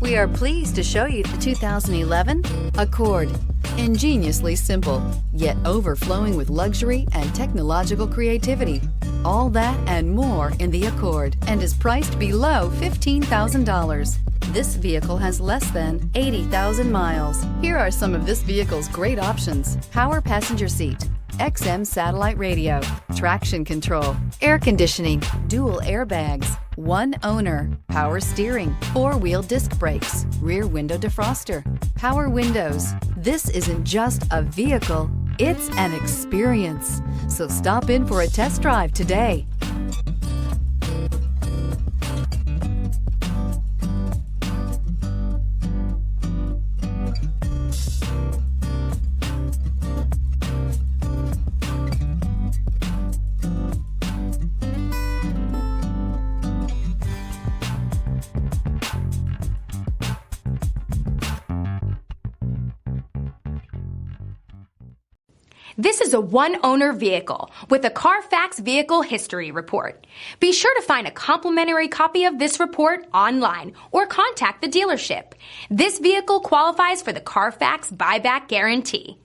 We are pleased to show you the 2011 Accord. Ingeniously simple, yet overflowing with luxury and technological creativity. All that and more in the Accord, and is priced below $15,000. This vehicle has less than 80,000 miles. Here are some of this vehicle's great options: power passenger seat, XM satellite radio, traction control, air conditioning, dual airbags, one owner, power steering, four-wheel disc brakes, rear window defroster, power windows. This isn't just a vehicle, it's an experience. So stop in for a test drive today. This is a one-owner vehicle with a Carfax Vehicle History Report. Be sure to find a complimentary copy of this report online or contact the dealership. This vehicle qualifies for the Carfax Buyback Guarantee.